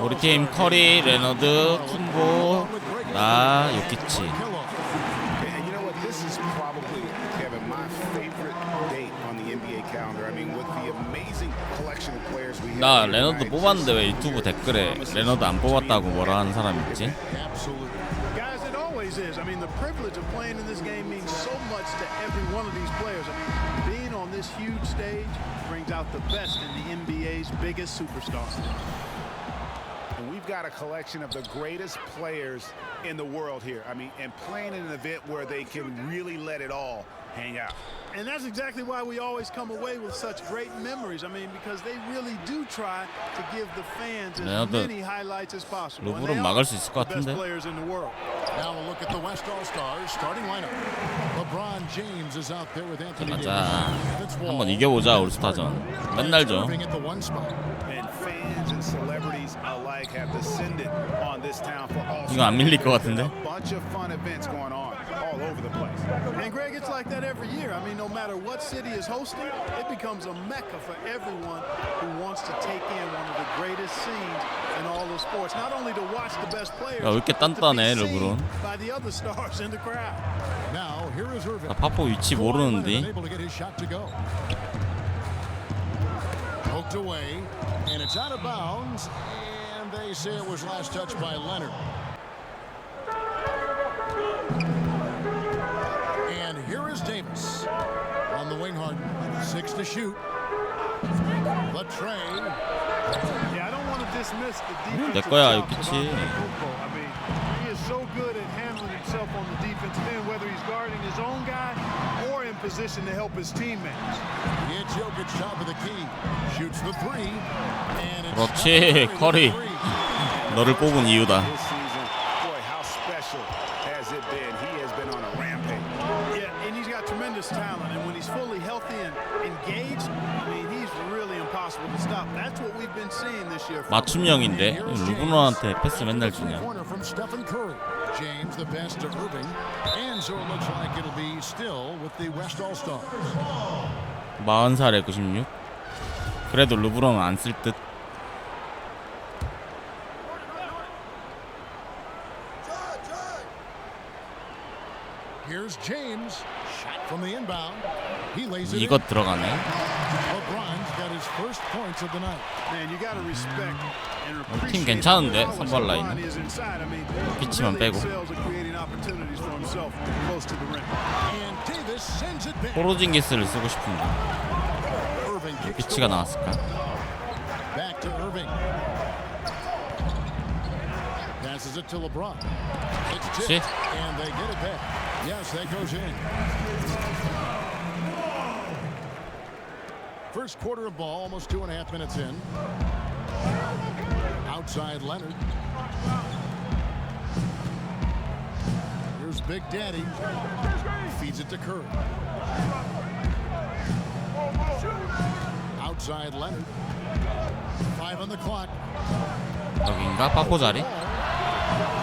우리 팀 커리, 레너드, 쿤보, 나, 요키치. 나 레너드 뽑았는데 왜 유튜브 댓글에 레너드 안 뽑았다고 뭐라 하는 사람 있지? I mean, the privilege of playing in this game means so much to every one of these players. I mean, being on this huge stage brings out the best in the NBA's biggest superstars. And we've got a collection of the greatest players in the world here. I mean, and playing in an event where they can really let it all hang out. And that's exactly why we always come away with such great memories. I mean, because they really do try to give the fans as many highlights as possible. 루브론 막을 수 있을 것 같은데. Now we'll look at the West All-Stars starting lineup. LeBron James is out there with Anthony Davis. 가자. 한번 이겨보자 올스타전. 맨날 져. 이거 안 밀릴 것 같은데. And Greg, it's like that every year. I mean, no matter what city is hosting, it becomes a mecca for everyone who wants to take in one of the greatest scenes in all of sports. Not only to watch the best players, 야, 왜 이렇게 단단해, 르브론? by the other stars in the crowd. Now here is Irving. 나 파포 위치 모르는데. Poked away, and it's out of bounds, and they say it was last touched by Leonard. And here is Davis on the wing, Harden. 6 to shoot. The tray. Yeah, I don't want to dismiss the defense. 내 거야, 요키치. I mean, he is so good at handling himself on the defensive end, whether he's guarding his own guy or in position to help his teammates. It's Jokic top of the key. Shoots the three. And 그렇지, 커리. 너를 뽑은 이유다. Tremendous talent, and when he's fully healthy and engaged, I mean, he's really impossible to stop. That's what we've been seeing this year. 맞춤형인데 르브론한테 패스 맨날 주냐. James the best to Irving, and so it looks like it'll be still with the West All-Stars. 40살에 96. 그래도 르브론은 안 쓸 듯. Here's James. Shot from the inbound. He lays it. 이것 들어가네. LeBron's got his first points of the night. Man, you got to respect and appreciate. 팀 괜찮은데 선발 라인. 피치만 빼고. 포로징기스를 쓰고 싶은데. 피치가 나왔을까? Back to Irving. Passes it to LeBron. It's tipped, and they get it back. Yes, that goes in. First quarter of ball, almost 2.5 minutes in. Outside Leonard. Here's Big Daddy. Feeds it to Curry. Outside Leonard. 5 on the clock. 여긴가? 파포 자리?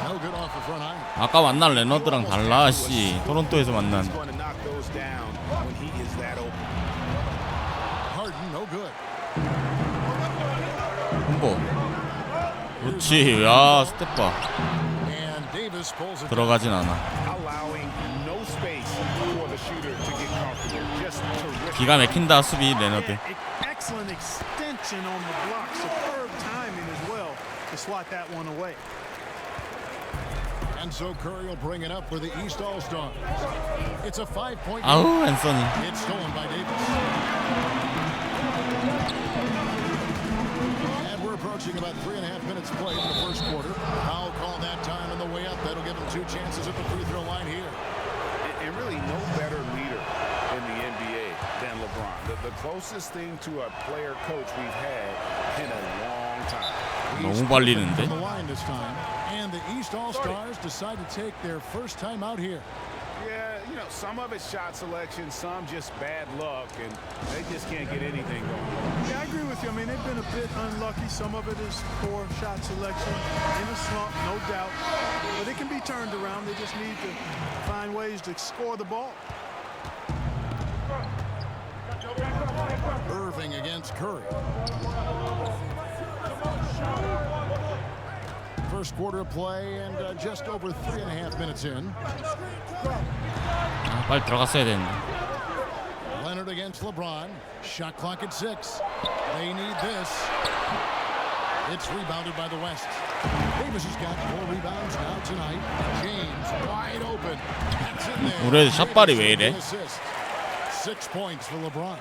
No good off the front iron. 아까 만난 레너드랑 달라. 씨, 토론토에서 만난. Harden, no good. 콤보. 그렇지. 야, 스텝 봐. And Davis pulls it. 들어가진 않아. 기가 막힌다 수비 레너드. Excellent extension on the block. Superb timing as well to swat that one away. And so Curry will bring it up for the East All-Stars. It's a 5-point. 아우, 앤서니. It's stolen by Davis. And we're approaching about 3.5 minutes played in the first quarter. Foul call that time on the way up. That'll give them 2 chances at the free throw line here. And really no better leader in the NBA than LeBron. The closest thing to a player coach we've had in a long time. 너무 발리는데? The line this time. And the East All-Stars decide to take their first time out here. Yeah, you know, some of it's shot selection, some just bad luck, and they just can't get anything going. Yeah, I agree with you. I mean, they've been a bit unlucky. Some of it is poor shot selection, in a slump, no doubt. But it can be turned around. They just need to find ways to score the ball. Irving against Curry. First quarter of play and just over 3.5 minutes in. 아, 빨리 들어갔어야 되는데. Leonard against LeBron. Shot clock at 6. They need this. It's rebounded by the West. Davis has got 4 rebounds now tonight. James wide open. That's in there. 우리 샷발이 왜 이래? 6 points for LeBron.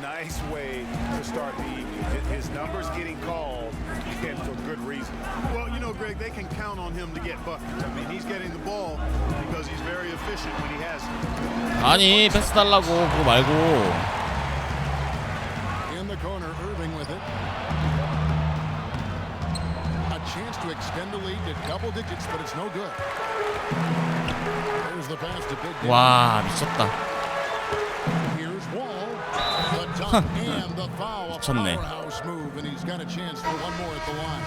Nice way to start the evening. His numbers getting called, and for good reason. Well, you know, Greg, they can count on him to get buckets. I mean, he's getting the ball because he's very efficient when he has it. 아니 패스 달라고 그거 말고. In the corner, Irving with it. A chance to extend the lead to double digits, but it's no good. There's the pass to Big Dan. 와 미쳤다. Here's Wall. The dunk and the foul. A 미쳤네. powerhouse move, and he's got a chance for one more at the line.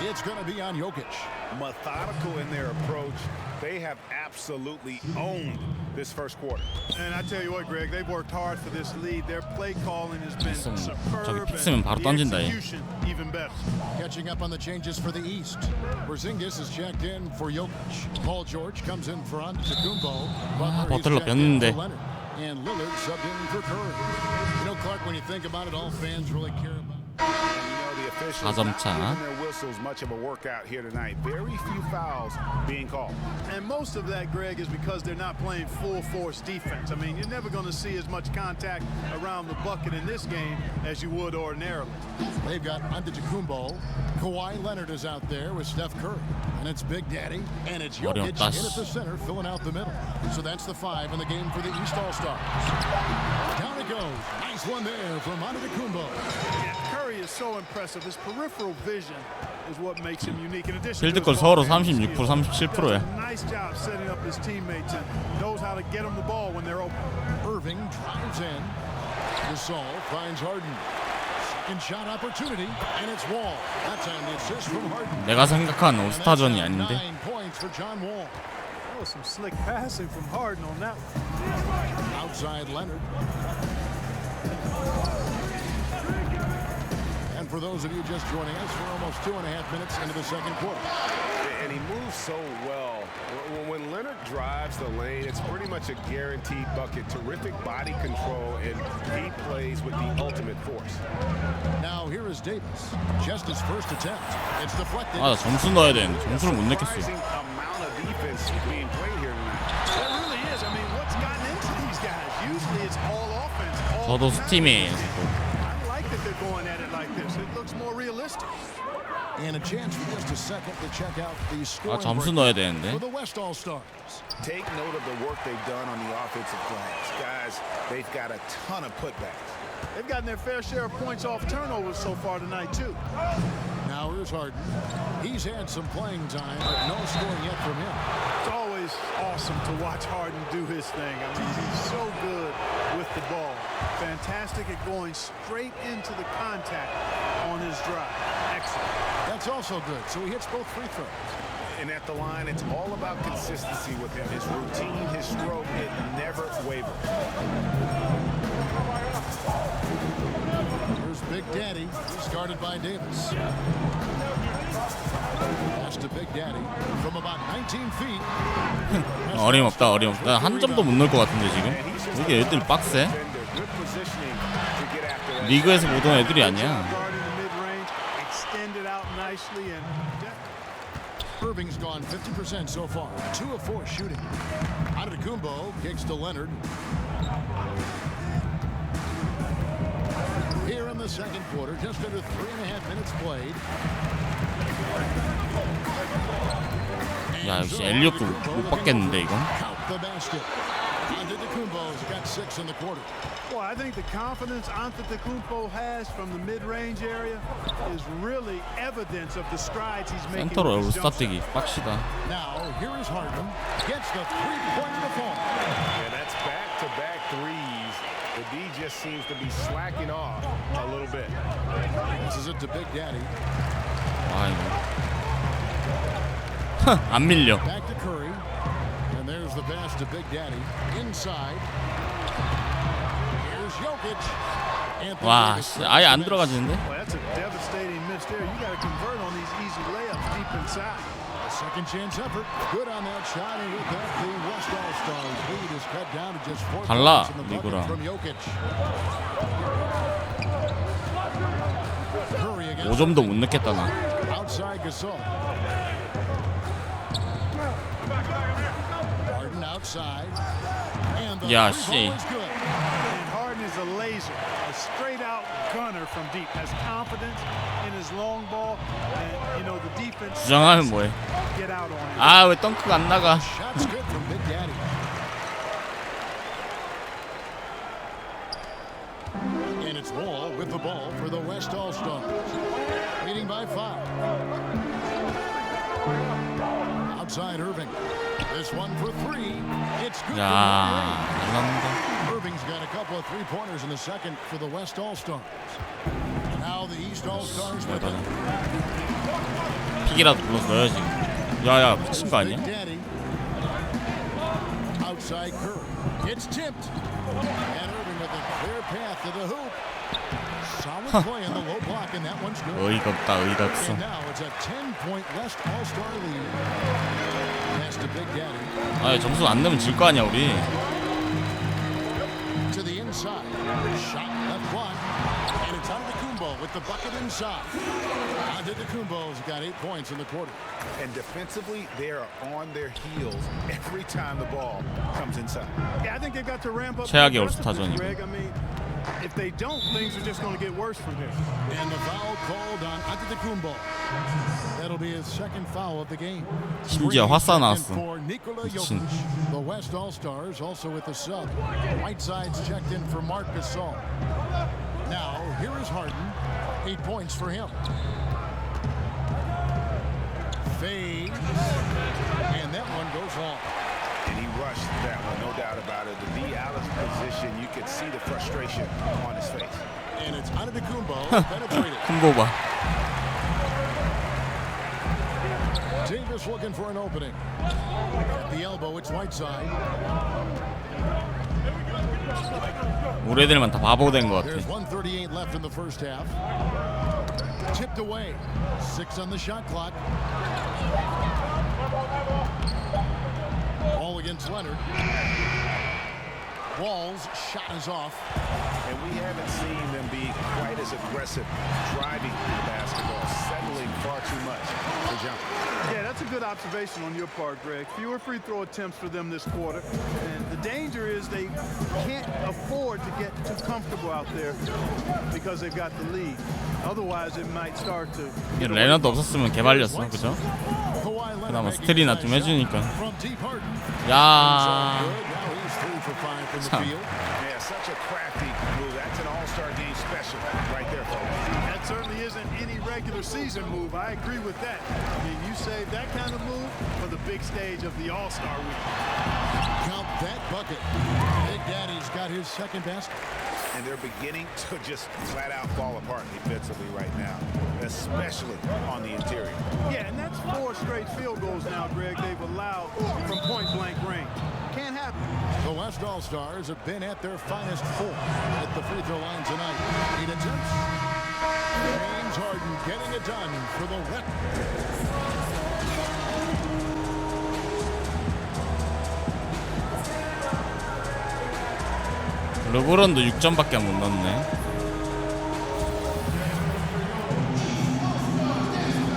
It's going to be on Jokic. Methodical in their approach. They have absolutely owned this first quarter. And I tell you what, Greg, they've worked hard for this lead. Their play calling has been superb, 픽스면 바로 and 던진다, the 얘. execution even better. Catching up on the changes for the East. Porzingis is checked in for Jokic. Paul George comes in for Antetokounmpo. 버틀러 변는데. And Lillard subbed in for Curry. You know, Clark, when you think about it, all fans really care about. The officials 4점 not 차. giving their whistles much of a workout here tonight. Very few fouls being called. And most of that, Greg, is because they're not playing full force defense. I mean, you're never going to see as much contact around the bucket in this game as you would ordinarily. They've got Antetokounmpo. Kawhi Leonard is out there with Steph Curry. And it's Big Daddy. And it's Jokic in at the center, filling out the middle. So that's the 5 in the game for the East All-Stars. Down it goes. Nice one there from Antetokounmpo. Yeah, Curry is so impressive. His peripheral vision is what makes him unique. In addition to 필드골 his 서로 ball 36%, skills, 37%야. does a nice job setting up his teammates and knows how to get them the ball when they're open. Irving drives in. Gasol finds Harden. Second shot opportunity, and it's Wall. That time the assist from Harden. 내가 생각한 올스타전이 아닌데. 9 points for John Wall. That was some slick passing from Harden on that one. Outside Leonard. And for those of you just joining us, we're almost 2.5 minutes into the second quarter. And he moves so well. When Leonard drives the lane, it's pretty much a guaranteed bucket. Terrific body control, and he plays with the ultimate force. Now here is Davis. Just his first attempt. It's deflected. 아, 나 점수 넣어야 되는데 점수를 못 넣겠어. Surprising amount of defense being played here tonight. It really is. I mean, what's gotten into these guys? Usually it's all offense. All 저도 스팀이에요. I like that they're going at it like this. It looks more realistic. And a chance for just a second to check out the 아, scoring 점수 break 넣어야 되는데. for the West All-Stars. Take note of the work they've done on the offensive glass. Guys, they've got a ton of putbacks. They've gotten their fair share of points off turnovers so far tonight, too. Now here's Harden. He's had some playing time, but no scoring yet from him. It's always awesome to watch Harden do his thing. I mean, he's so good with the ball. Fantastic at going straight into the contact on his drive. Excellent. That's also good. So he hits both free throws. And at the line, it's all about consistency with him. His routine, his stroke, it never wavers. Here's Big Daddy. He's guarded by Davis. Pass to Big Daddy from about 19 feet. 어림없다, 어림없다. 한 점도 못 넣을 것 같은데 지금. 이게 애들 빡세. Good positioning to get after that. 리그에서 못 온 애들이 아니야. Guarding the mid-range, extended out nicely, and Irving's gone 50% so far. 2 of 4 shooting. Antetokounmpo kicks to Leonard. Here in the second quarter, just under 3.5 minutes played. 야, 역시 엘리엇도 못 받겠는데 이건. Count the basket. Antetokounmpo's got 6 in the quarter. well, I think the confidence Antetokounmpo has from the mid-range area is really evidence of the strides he's making. 센터로 with his 올스타 jump 뛰기 빡시다. Now, here is Harden. Gets the three-pointer to fall. Yeah, that's back-to-back threes. The D just seems to be slacking off a little bit. This is it to Big Daddy. 아 이거. 안 밀려. Back to Curry. And there's the pass to Big Daddy. Inside. Here's Jokic. 와, 아예 안 들어가지는데? Well, that's a devastating miss there. You got to convert on these easy layups deep inside. Second chance effort. Good on that shot, and with that, the West All-Stars lead is cut down to just 4 달라, points in the bucket 리그랑. from Jokic. Curry against 5점도 못 넣겠다 나. outside Gasol. Harden outside. And the 야, three 씨. ball is good. And Harden is a laser, a straight-out gunner from deep. Has confidence in his long ball, and you know the defense. 주장하면 뭐해? Get out on him. 아, 왜 덩크가 안 나가? Shots good from Big Daddy. And it's Wall with the ball for the West All-Stars. Leading by 5. Outside Irving. This one for 3. It's good. 야, 잘났는데. Irving's got a couple of three-pointers in the second for the West All-Stars. Now the East All-Stars with it. 픽이라도 불러서 넣어야지. 야야, 미친 거 아니야? Big Daddy. Outside Curry. It's tipped. And Irving with a clear path to the hoop. Solid play in the low block, and that one's good. 어이가 없다, 어이가 없어. And now it's a 10-point West All-Star lead. Pass to Big Daddy. 아, 점수 안 넣으면 질 거 아니야 우리. To the inside. Shot left block. And it's Antetokounmpo with the bucket inside. Antetokounmpo's got 8 points in the quarter. And defensively, they are on their heels every time the ball comes inside. Yeah, I think they've got to ramp up. 최악의 their aggressiveness, 올스타전이고. Greg. I mean, if they don't, things are just going to get worse from here. And the foul called on Antetokounmpo. That'll be his second foul of the game. 심지어 화싸 나왔어. For Nikola 미친. Jokic. The West All-Stars also with the sub. Whiteside's checked in for Marc Gasol. Now, here is Harden. 8 points for him. Fade. And that one goes long. And he rushed that one, no doubt about it. To be out of position, you could see the frustration on his face. And it's Antetokounmpo penetrated. 콤보 봐. Davis looking for an opening. At the elbow, it's Whiteside. 우리 애들만 다 바보 된 것 There's 같아. 1:38 left in the first half. Tipped away. 6 on the shot clock. Ball against Leonard. Wall's shot is off. And we haven't seen them be quite as aggressive driving the basketball, settling far too much for jumpers. Yeah, that's a good observation on your part, Greg. Fewer free throw attempts for them this quarter. And the danger is they can't afford to get too comfortable out there because they've got the lead. Otherwise, it might start to get away. 레너드 없었으면 개발렸어, 그죠? Kawhi Leonard 그나마 making 스틸이나 his 좀 nice 해주니까. shot from deep Harden. 야, Good. Now he's 3 for 5 from the 참. field. Yeah, such a crafty move. That's an all-star game special right there, folks. That certainly isn't any regular season move. I agree with that. I mean, you save that kind of move for the big stage of the All-Star week. Count that bucket. Big Daddy's got his second basket. And they're beginning to just flat out fall apart defensively right now, especially on the interior. Yeah, and that's 4 straight field goals now, Greg, they've allowed from point-blank range. Can't happen. The West All-Stars have been at their finest 4 at the free throw line tonight. 8 attempts. James Harden getting it done for the West. 르브론도 6점밖에 못 넣었네.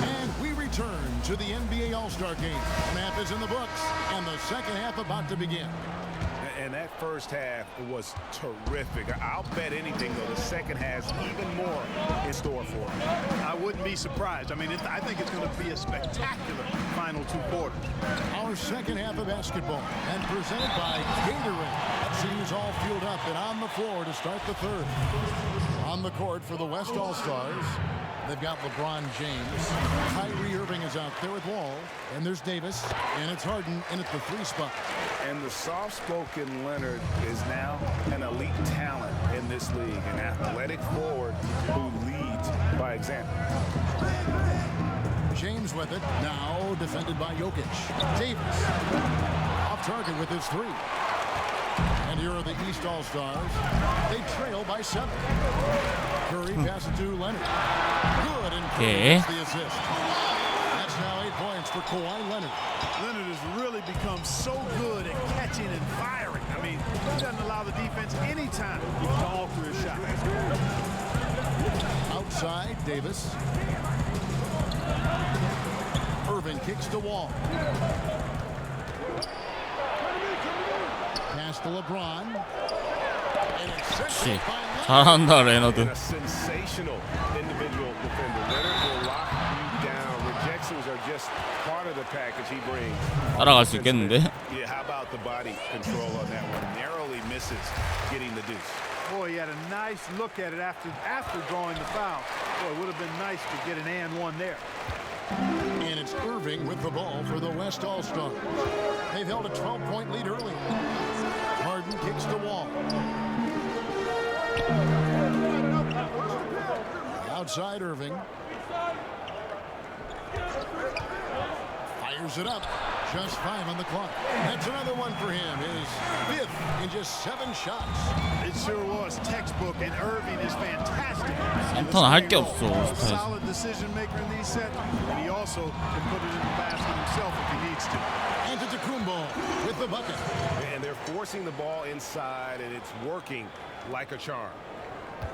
And we return to the NBA All-Star Game. One half is in the books, and the second half about to begin. And that first half was terrific. I'll bet anything, though, the second has even more in store for him. I wouldn't be surprised. I mean, I think it's going to be a spectacular final 2 quarters. Our second half of basketball, and presented by Gatorade. Teams all fueled up and on the floor to start the third. On the court for the West All-Stars, they've got LeBron James. Kyrie Irving is out there with Wall, and there's Davis, and it's Harden in at the 3 spot. And the soft-spoken Leonard is now an elite talent in this league, an athletic forward who leads by example. James with it, now defended by Jokic. Davis off target with his 3. And And here are the East All-Stars. They trail by 7. Curry passes to Leonard. Good, and Curry gets the assist. That's now 8 points for Kawhi Leonard. Leonard has really become so good at catching and firing. I mean, he doesn't allow the defense any time to alter his shot. Outside, Davis. Irving kicks the wall. Pass to LeBron. And it's sent by Leonard. 잘한다 레너드. A sensational individual defender. Leonard will lock you down. Rejections are just part of the package he brings. 따라갈 수 있겠는데? Yeah, how about the body control on that one? Narrowly misses getting the deuce. Boy, he had a nice look at it after drawing the foul. Boy, it would have been nice to get an and one there. And it's Irving with the ball for the West All-Stars. They've held a 12-point lead early. Harden kicks the wall. Outside Irving. Fires it up. Just 5 on the clock. That's another one for him. His 5th in just 7 shots. It sure was textbook, and Irving is fantastic. 센터는 할 게 없어. Solid decision maker in these sets, and he also can put it in the basket himself if he needs to. Antetokounmpo with the bucket. And they're forcing the ball inside, and it's working like a charm.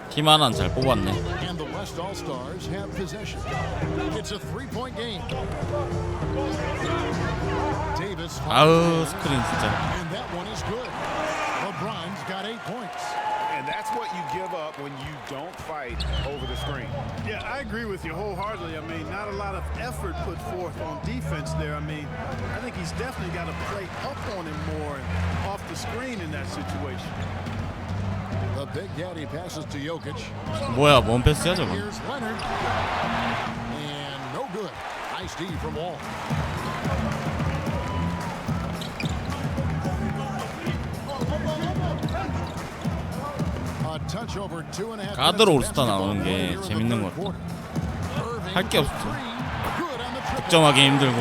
팀 하나는 잘 뽑았네. And the West All-Stars have possession. It's a 3-point game. Davis. 아우 스크린 진짜. And that one is good. LeBron's got 8 points. And that's what you give up when you don't fight over the screen. Yeah, I agree with you wholeheartedly. I mean, not a lot of effort put forth on defense there. I mean, I think he's definitely got to play up on him more and off the screen in that situation. The Big Daddy passes to Jokic. 뭐야 뭔 패스야 저거? Here's Leonard. And no good. Nice D from Wall. A touch over 2.5. 가드로 올스타 나오는 게 재밌는 것 같아. 할 게 없어. 득점하기 힘들고.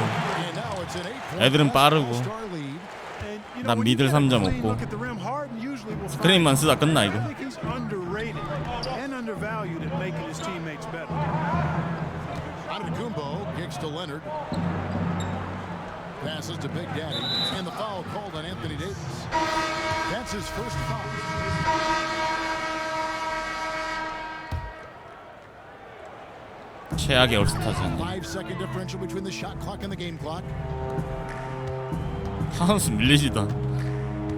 애들은 빠르고. 난 미들 3점 없고. 스크린만 쓰다 끝나 이거. Antetokounmpo kicks to Leonard. Passes to Big Daddy, and the foul called on Anthony Davis. That's his first foul. 최악의 올스타전. 5-second differential between the shot clock and the game clock. 하우스 밀리지다.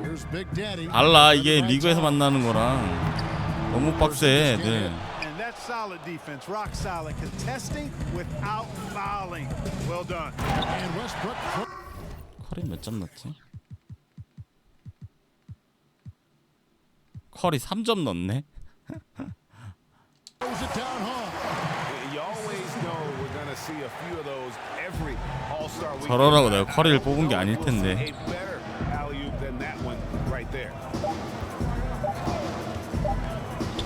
Here's Big Daddy. 달라 이게 리그에서 만나는 거랑 너무 빡세 애들. And that's solid defense, rock solid, contesting without fouling. Well done. And Westbrook. 커리 몇 점 넣었지? 커리 3점 넣었네. Throws it down hard. You always know we're going to see a few of those every All-Star week. 저러라고 내가 커리를 뽑은 게 아닐 텐데. A better alley-oop than that one right there.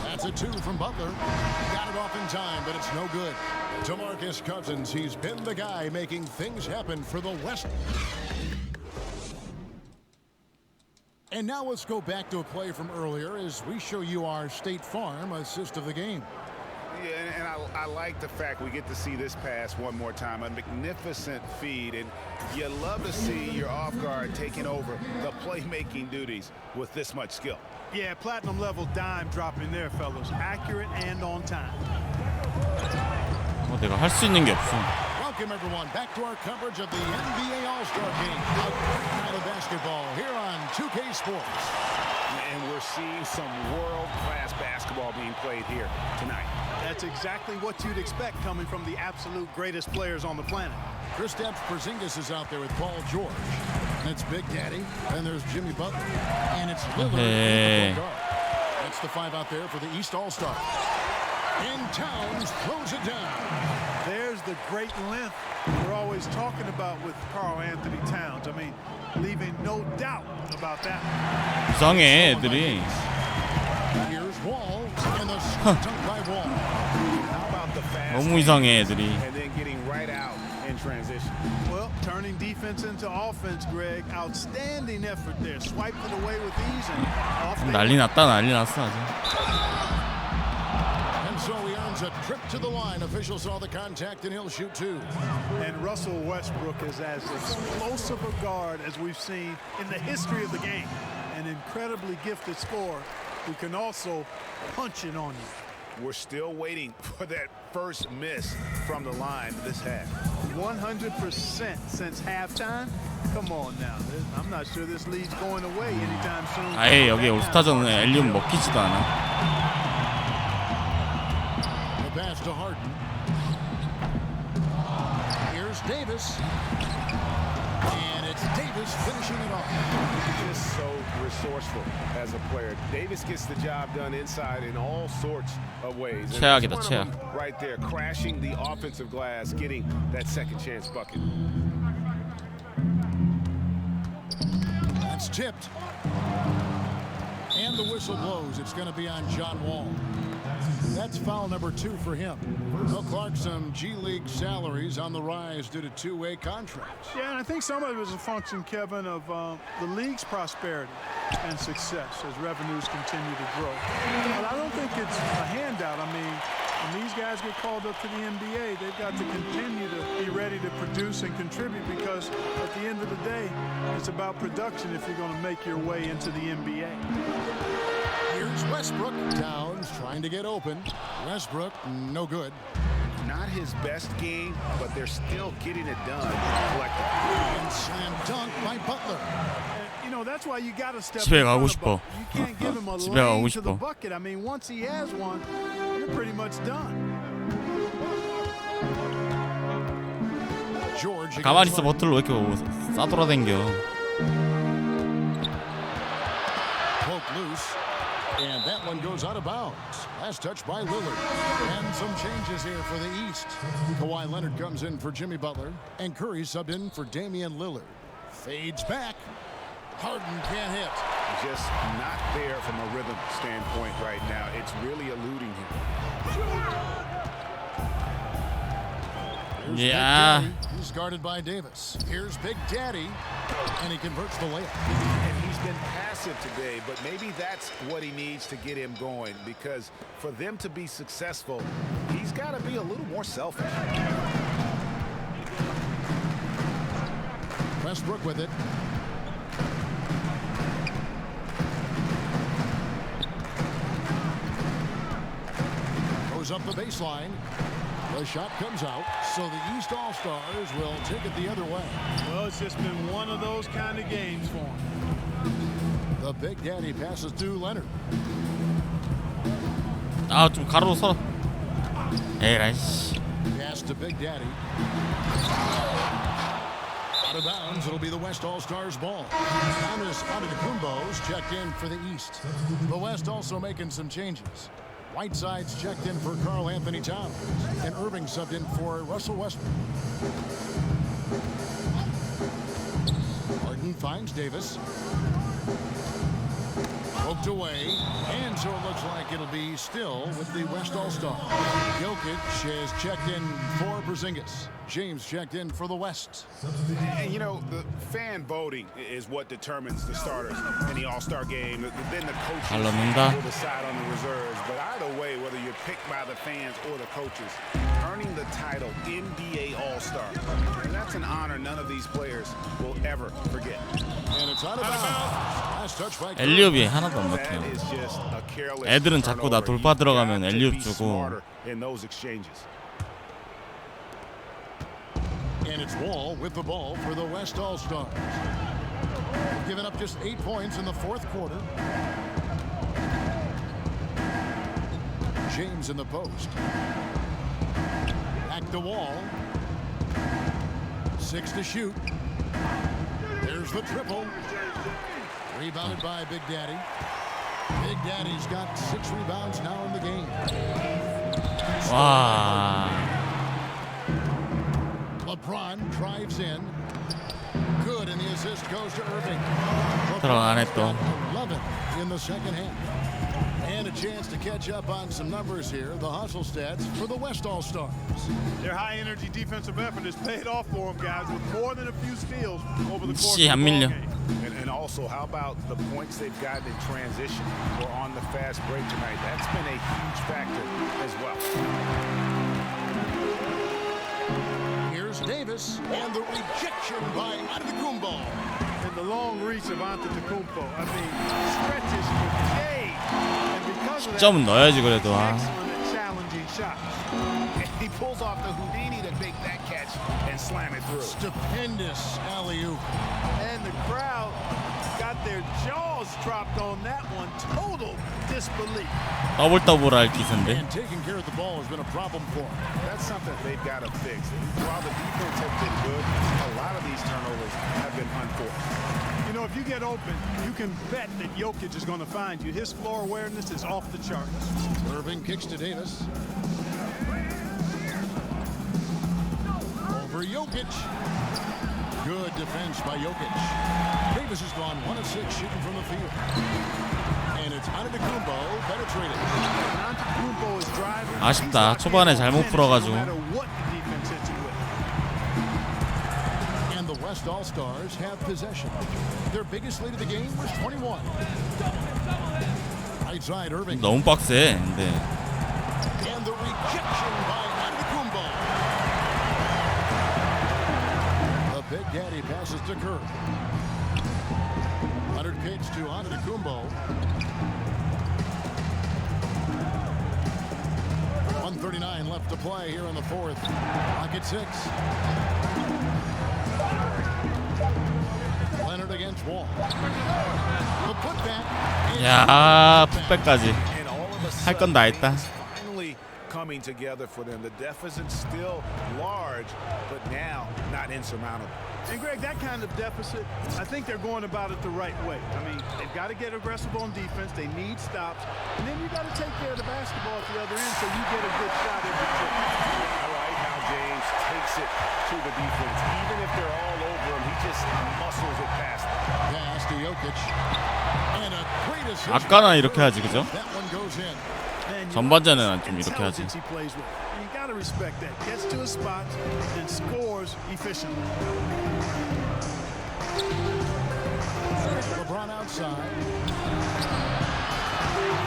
That's a 2 from Butler. Got it off in time, but it's no good. DeMarcus Cousins, he's been the guy making things happen for the West. And now let's go back to a play from earlier as we show you our State Farm assist of the game. Yeah, and I like the fact we get to see this pass one more time. A magnificent feed, and you love to see your off guard taking over the playmaking duties with this much skill. Yeah, platinum level dime drop in there, fellas. Accurate and on time. 내가 할 수 있는 게 없어. Welcome everyone back to our coverage of the NBA All-Star Game. A great night of basketball here on 2K Sports. And we're seeing some world-class basketball being played here tonight. That's exactly what you'd expect coming from the absolute greatest players on the planet. Kristaps Porzingis is out there with Paul George. And it's Big Daddy. And there's Jimmy Butler. And it's Lillard. Hey. That's the 5 out there for the East All-Stars. And Towns throws it down. There's the great length we're always talking about with Karl Anthony Towns. I mean, leaving no doubt about that. 이상해 애들이. Here's Wall and the scoop by Wall. How about the fast 너무 이상해 애들이. and then getting right out in transition. Well, Turning defense into offense, Greg. Outstanding effort there. Swiped it away with ease and off. 난리 났다, 난리 났어 아주. And so he earns a trip to the line. Officials saw the contact and he'll shoot two. And Russell Westbrook is as explosive a guard as we've seen in the history of the game. An incredibly gifted scorer who can also punch it on you. We're still waiting for that first miss from the line this half. 100% since halftime. Come on now. I'm not sure this lead's going away anytime soon. 아예 여기 올스타전은 엘리움 먹히지도 않아. The pass to Harden. Here's Davis. And it's Davis finishing it off. Just so resourceful as a player. Davis gets the job done inside in all sorts of ways. 최악이다, 최악. Right there, crashing the offensive glass, getting that second chance bucket. That's tipped. And the whistle blows. It's going to be on John Wall. That's foul number 2 for him. Well, Clark, some G League salaries on the rise due to two-way contracts. Yeah, and I think some of it is a function, Kevin, of the league's prosperity and success as revenues continue to grow. But I don't think it's a handout. I mean, when these guys get called up to the NBA, they've got to continue to be ready to produce and contribute because at the end of the day, it's about production if you're going to make your way into the NBA. Here's Westbrook. Downs trying to get open. Westbrook, no good. Not his best game, but they're still getting it done collectively. And slam dunk by Butler. You know, that's why you got to step 집에 in 가고 front 싶어. of him. You can't give him a 집에 가고 lane to the 싶어. bucket. I mean, once he has one, you're pretty much done. George 가만히 있어 버틀로 왜 이렇게 싸돌아댕겨. Poke loose. And that one goes out of bounds. Last touch by Lillard. And some changes here for the East. Kawhi Leonard comes in for Jimmy Butler. And Curry subbed in for Damian Lillard. Fades back. Harden can't hit. Just not there from a rhythm standpoint right now. It's really eluding him. Here's Yeah. Big Daddy. He's guarded by Davis. Here's Big Daddy. And he converts the layup. And he's been passive today, but maybe that's what he needs to get him going, because for them to be successful, he's got to be a little more selfish. Westbrook with it. Goes up the baseline. The shot comes out, so the East All-Stars will take it the other way. Well, it's just been one of those kind of games for him. The Big Daddy passes to Leonard. 아, 좀 가로로 서. 에라이 씨. Pass to Big Daddy. Out of bounds, it'll be the West All-Stars ball. Giannis Antetokounmpo's checked in for the East. The West also making some changes. Whiteside's checked in for Karl Anthony Towns, and Irving subbed in for Russell Westbrook. Harden finds Davis. Poked away, and so it looks like it'll be still with the West All-Star. Jokic has checked in for Porzingis. James checked in for the West. And you know, the fan voting is what determines the starters in the All-Star game. Then the coaches will decide on the reserves. But either way, whether you're picked by the fans or the coaches, earning the title NBA All-Star, and that's an honor none of these players will ever forget. And it's out of bounds. Last touch by 엘리옵이 하나도 안 That 막혀. is just a careless 애들은 자꾸 나 turnover. 돌파 You've 들어가면 got to 엘리옵 be 주고. smarter in those exchanges. And it's Wall with the ball for the West All-Stars. Giving up just 8 points in the fourth quarter. James in the post. Back to Wall. 6 to shoot. There's the triple. Rebounded by Big Daddy. Big Daddy's got 6 rebounds now in the game. 와. LeBron drives in. Good, and the assist goes to Irving. 들어가네 또. 11 in the second half. And a chance to catch up on some numbers here. The hustle stats for the West All-Stars. Their high-energy defensive effort has paid off for them, guys, with more than a few steals over the course of the 안 ball 밀려. game. And also, how about the points they've gotten in transition or on the fast break tonight? That's been a huge factor as well. Here's Davis, and the rejection by Antetokounmpo. And the long reach of Antetokounmpo, I mean, stretches for days. And because of that, 10점은 넣어야지 그래도. excellent and challenging shots. He pulls off the Houdini to make that catch and slam it through. Stupendous alley-oop. And the crowd got their jaws dropped on that one. Total disbelief. 더블더블할 기세인데. And taking care of the ball has been a problem for him. That's something they've got to fix. While the defense has been good, a lot of these turnovers have been unforced. You know, if you get open, you can bet that Jokic is going to find you. His floor awareness is off the charts. Irving kicks to Davis. Over Jokic. Good defense by Jokic. Davis has gone 1 of 6 shooting from the field. And it's Antetokounmpo penetrated. Antetokounmpo is driving. 아쉽다. 초반에 잘못 풀어가지고. No matter what the defense hits him with. And the West All-Stars have possession. Their biggest lead of the game was 21. Right side, Irving. 너무 빡세. 근데 And the rejection by Antetokounmpo. The Big Daddy passes to Kerr. Leonard kicks to Antetokounmpo. 1:39 left to play here in the fourth. Clock at 6. Leonard against Wall. The putback. 야 풋백까지 And all of a 할 건 다 했다. finally coming together for them. The deficit's still large, but now not insurmountable. And Greg, that kind of deficit, I think they're going about it the right way. I mean, they've got to get aggressive on defense. They need stops. And then you got to take care of the basketball at the other end so you get a good shot every trip. I like how James takes it to the defense. Even if they're all over him, he just muscles it past them. Pass to Jokic. And a great assist. 아까나 이렇게 하지 그죠? That one goes in. Man, you 전반전에는 좀 이렇게 하지. intelligence he plays with. And you got to respect that. Gets to his spots and scores efficiently. LeBron outside.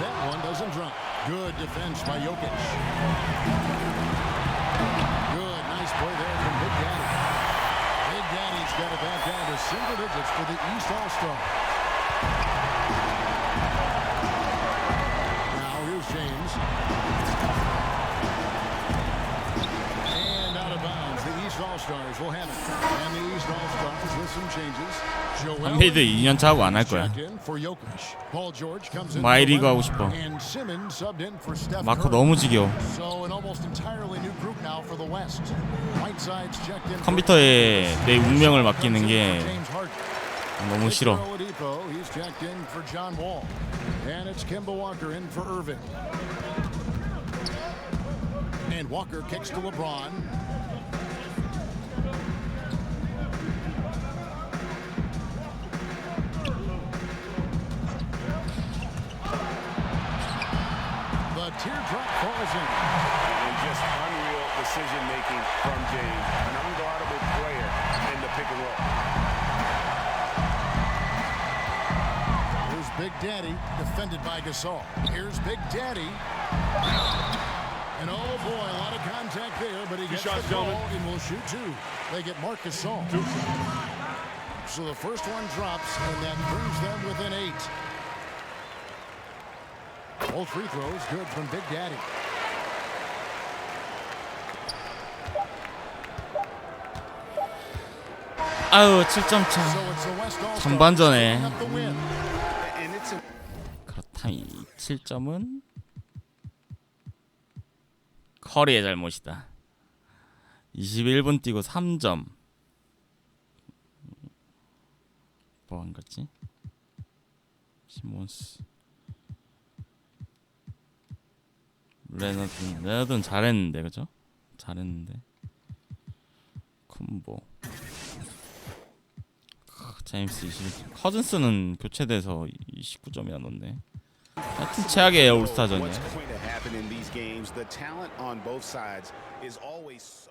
That one doesn't drop. Good defense by Jokic. Good, nice play there from Big Daddy. Big Daddy's got it back down to single digits for the East All-Star. Now here's James. And out of bounds. The East All-Stars will have it. And the East All-Stars with some changes. 한필드 2년 차고 안 할 거야. 마이리그 하고 싶어. 마커 너무 지겨워. 컴퓨터에 내 운명을 맡기는 게 너무 싫어. Teardrop falls in. And just unreal decision making from James, an unguardable player in the pick and roll. Here's Big Daddy, defended by Gasol. Here's Big Daddy. And oh boy, a lot of contact there, but he gets the ball and will shoot two. They get Marc Gasol. So the first one drops, and that brings them within 8. All free throws good from Big Daddy. 아유 7점 차. 전반전에 그렇다. 이 7점은 커리의 잘못이다. 21분 뛰고 3점. 뭐 한 거지? 시몬스. 레너드는 잘했는데 그죠? 잘했는데 콤보 제임스 21. 커즌스는 교체돼서 29점이나 넣었네. 하여튼 최악의 올스타전이야. What's going to happen in these games? The talent on both sides is always so